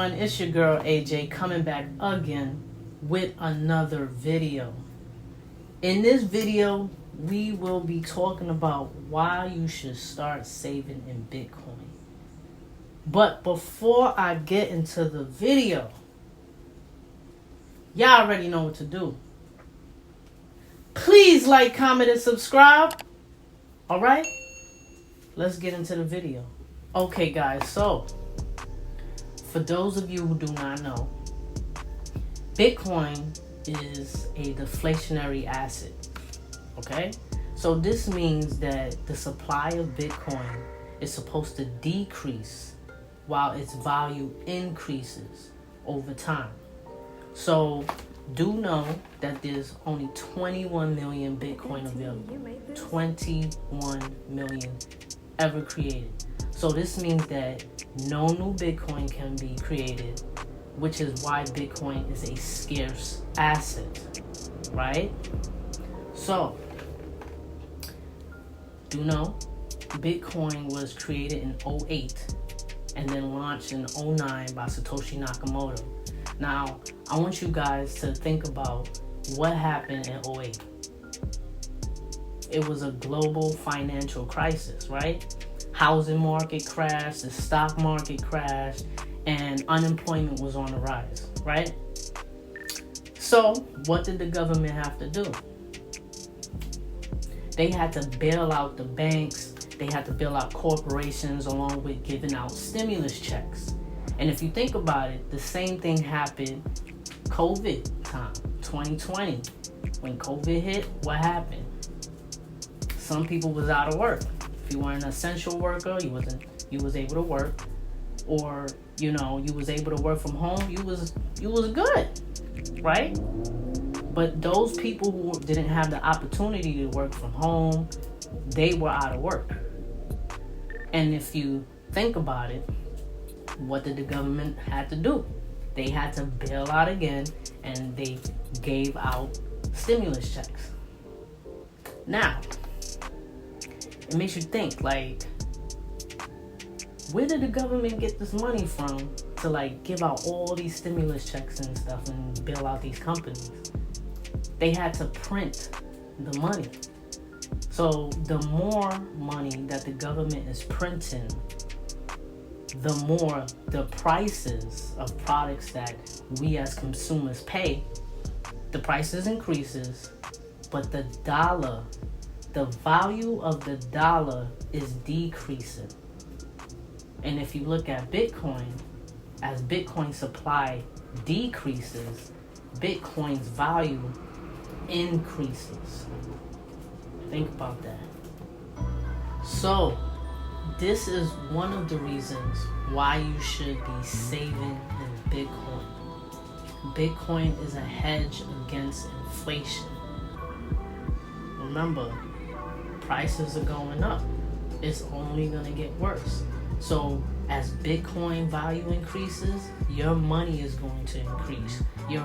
everyone, it's your girl AJ coming back again with another video. In this video, we will be talking about why you should start saving in Bitcoin. But before I get into the video, y'all already know what to do. Please like, comment, and subscribe. Alright? Let's get into the video. Okay guys, so for those of you who do not know, Bitcoin is a deflationary asset. Okay? So this means that the supply of Bitcoin is supposed to decrease while its value increases over time. So do know that there's only 21 million Bitcoin available. 21 million ever created. So this means that no new Bitcoin can be created, which is why Bitcoin is a scarce asset, right? So, do know Bitcoin was created in 2008 and then launched in 2009 by Satoshi Nakamoto. Now, I want you guys to think about what happened in 2008. It was a global financial crisis, right? Housing market crashed, the stock market crashed, and unemployment was on the rise, right? So, what did the government have to do? They had to bail out the banks, they had to bail out corporations along with giving out stimulus checks. And if you think about it, the same thing happened COVID time, 2020. When COVID hit, what happened? Some people was out of work. If you were an essential worker, you was able to work, or you was able to work from home. You was good, right? But those people who didn't have the opportunity to work from home, they were out of work. And if you think about it, what did the government have to do? They had to bail out again, and they gave out stimulus checks. Now, it makes you think, like, where did the government get this money from to, like, give out all these stimulus checks and stuff and bail out these companies? They had to print the money. So the more money that the government is printing, the more the prices of products that we as consumers pay, the prices increases, but the value of the dollar is decreasing. And if you look at Bitcoin, as Bitcoin supply decreases, Bitcoin's value increases. Think about that. So, this is one of the reasons why you should be saving in Bitcoin. Bitcoin is a hedge against inflation. Remember, prices are going up. It's only going to get worse. So as Bitcoin value increases, your money is going to increase. Your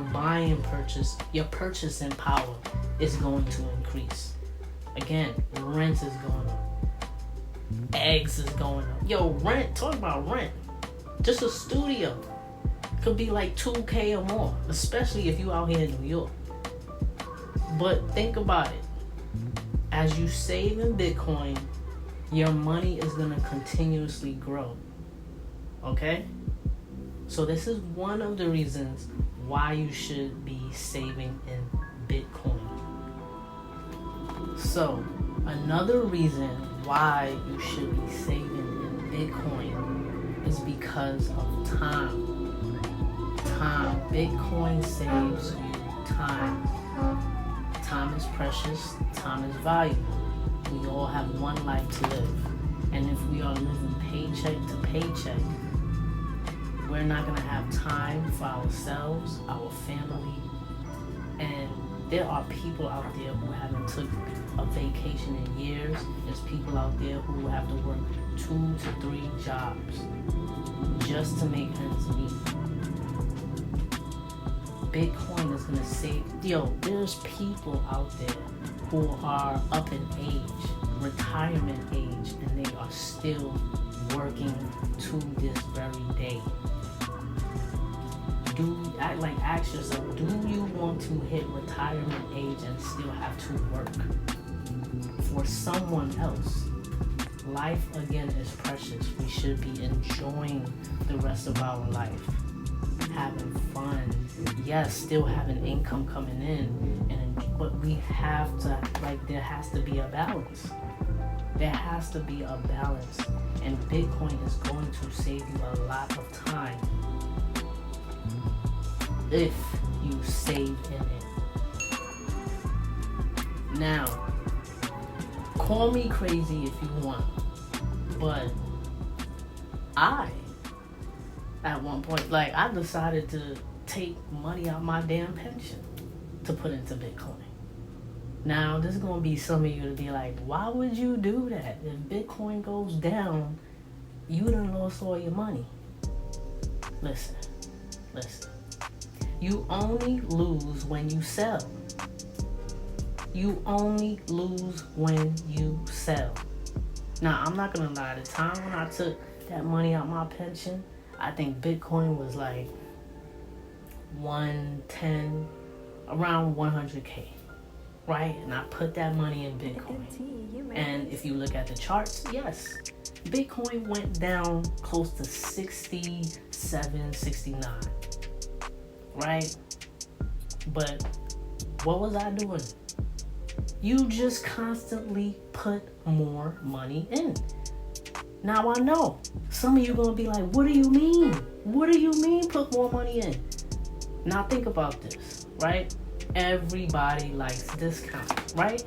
purchasing power is going to increase. Again, rent is going up. Eggs is going up. Yo, rent, talk about rent. Just a studio could be like $2,000 or more, especially if you out here in New York. But think about it. As you save in Bitcoin, your money is going to continuously grow. Okay? So this is one of the reasons why you should be saving in Bitcoin. So, another reason why you should be saving in Bitcoin is because of time. Time. Bitcoin saves you time. Time is precious. Time is valuable. We all have one life to live. And if we are living paycheck to paycheck, we're not going to have time for ourselves, our family. And there are people out there who haven't took a vacation in years. There's people out there who have to work 2 to 3 jobs just to make ends meet. Bitcoin is going to save. There's people out there who are up in age, retirement age, and they are still working to this very day. ask yourself, do you want to hit retirement age and still have to work for someone else? Life, again, is precious. We should be enjoying the rest of our life, having fun. Yes, still having income coming in, but we have to, there has to be a balance. There has to be a balance, and Bitcoin is going to save you a lot of time if you save in it. Now, call me crazy if you want, but at one point, I decided to take money out my damn pension to put into Bitcoin. Now, this is going to be some of you to be like, why would you do that? If Bitcoin goes down, you done lost all your money. Listen. You only lose when you sell. You only lose when you sell. Now, I'm not going to lie. The time when I took that money out my pension, I think Bitcoin was 110, around 100K, right? And I put that money in Bitcoin. And if you look at the charts, yes, Bitcoin went down close to 67, 69, right? But what was I doing? You just constantly put more money in. Now I know some of you gonna be like, what do you mean? What do you mean put more money in? Now think about this, right? Everybody likes discounts, right?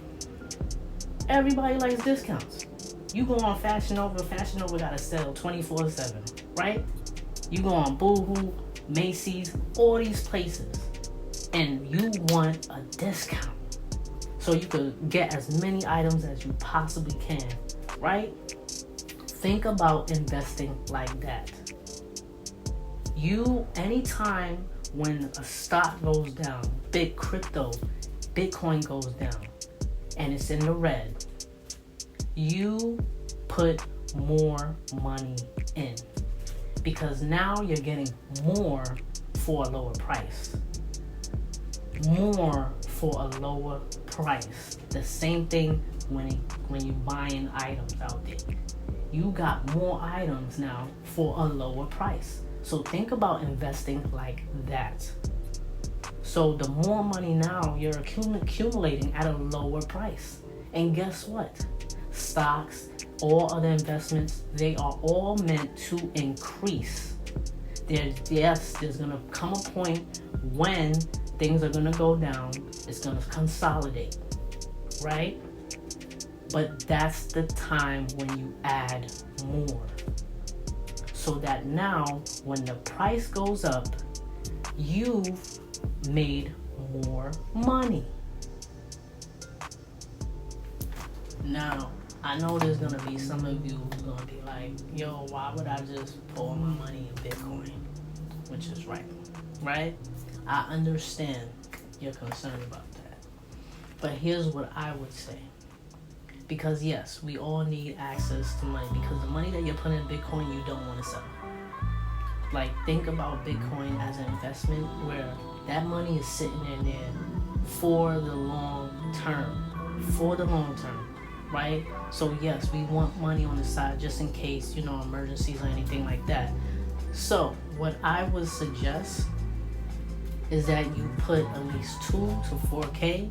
Everybody likes discounts. You go on Fashion Nova gotta sell 24/7, right? You go on Boohoo, Macy's, all these places, and you want a discount. So you could get as many items as you possibly can, right? Think about investing like that. Anytime when a stock goes down, big crypto, Bitcoin goes down, and it's in the red, you put more money in. Because now you're getting more for a lower price. More for a lower price. The same thing when you buying items out there. You got more items now for a lower price. So think about investing like that. So the more money now you're accumulating at a lower price. And guess what? Stocks, all other investments, they are all meant to increase. There's gonna come a point when things are gonna go down. It's gonna consolidate, right? But that's the time when you add more. So that now, when the price goes up, you've made more money. Now, I know there's gonna be some of you who's gonna be like, yo, why would I just put all my money in Bitcoin? Which is right? I understand your concern about that. But here's what I would say. Because yes, we all need access to money, because the money that you're putting in Bitcoin, you don't want to sell. Think about Bitcoin as an investment where that money is sitting in there for the long term, right? So yes, we want money on the side just in case, emergencies or anything like that. So what I would suggest is that you put at least 2 to 4K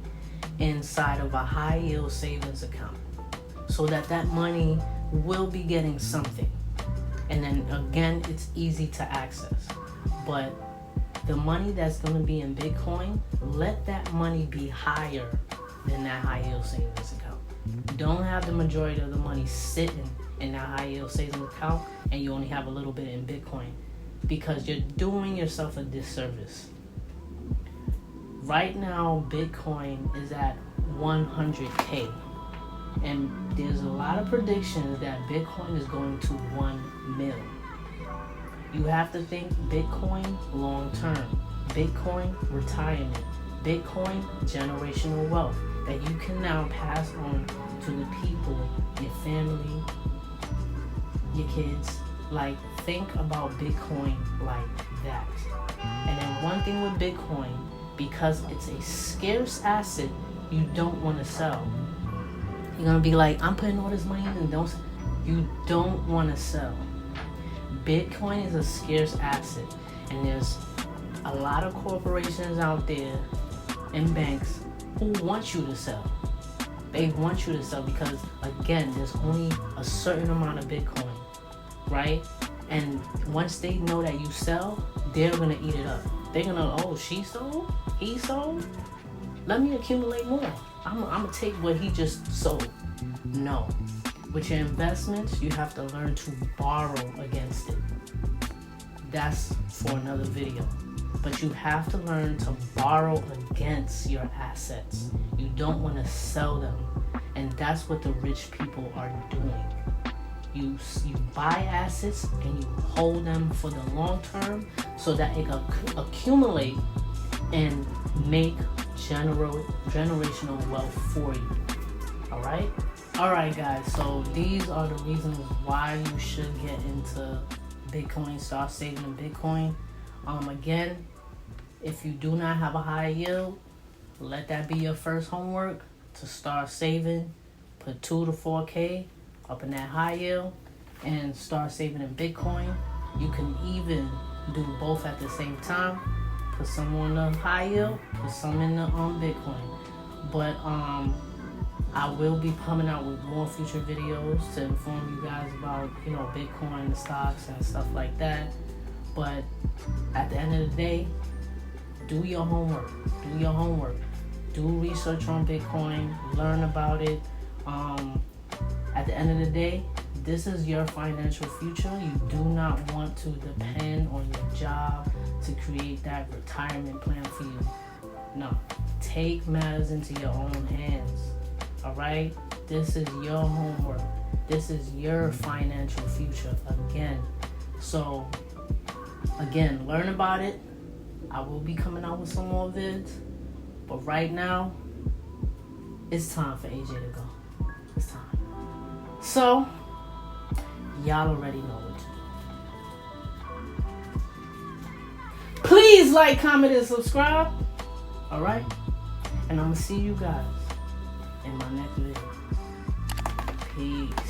inside of a high yield savings account, so that money will be getting something. And then again, it's easy to access. But the money that's going to be in Bitcoin, let that money be higher than that high yield savings account. Don't have the majority of the money sitting in that high yield savings account and you only have a little bit in Bitcoin, because you're doing yourself a disservice. Right now, Bitcoin is at 100K. And there's a lot of predictions that Bitcoin is going to 1 mil. You have to think Bitcoin long term, Bitcoin retirement, Bitcoin generational wealth that you can now pass on to the people, your family, your kids. Think about Bitcoin like that. And then one thing with Bitcoin, because it's a scarce asset, you don't want to sell. You're going to be like, I'm putting all this money in and don't. You don't want to sell. Bitcoin is a scarce asset, and there's a lot of corporations out there and banks who want you to sell. They want you to sell because, again, there's only a certain amount of Bitcoin, right? And once they know that you sell, they're going to eat it up. They're going to, oh, she sold? He sold? Let me accumulate more. I'm going to take what he just sold. No. With your investments, you have to learn to borrow against it. That's for another video. But you have to learn to borrow against your assets. You don't want to sell them. And that's what the rich people are doing. You buy assets and you hold them for the long term so that it can accumulate and make generational wealth for you. Alright guys, so these are the reasons why you should get into Bitcoin, start saving in Bitcoin. Again, if you do not have a high yield, let that be your first homework to start saving. Put 2 to 4K up in that high yield and start saving in Bitcoin. You can even do both at the same time. Put some on the high yield, put some in the Bitcoin. But I will be coming out with more future videos to inform you guys about, Bitcoin, the stocks and stuff like that. But at the end of the day, do your homework. Do research on Bitcoin, learn about it. At the end of the day, this is your financial future. You do not want to depend on your job to create that retirement plan for you. No, take matters into your own hands. Alright? This is your homework. This is your financial future again. So, again, learn about it. I will be coming out with some more vids. But right now, it's time for AJ to go. It's time. So, y'all already know what to do. Please like, comment, and subscribe. Alright? And I'm going to see you guys in my next video. Peace.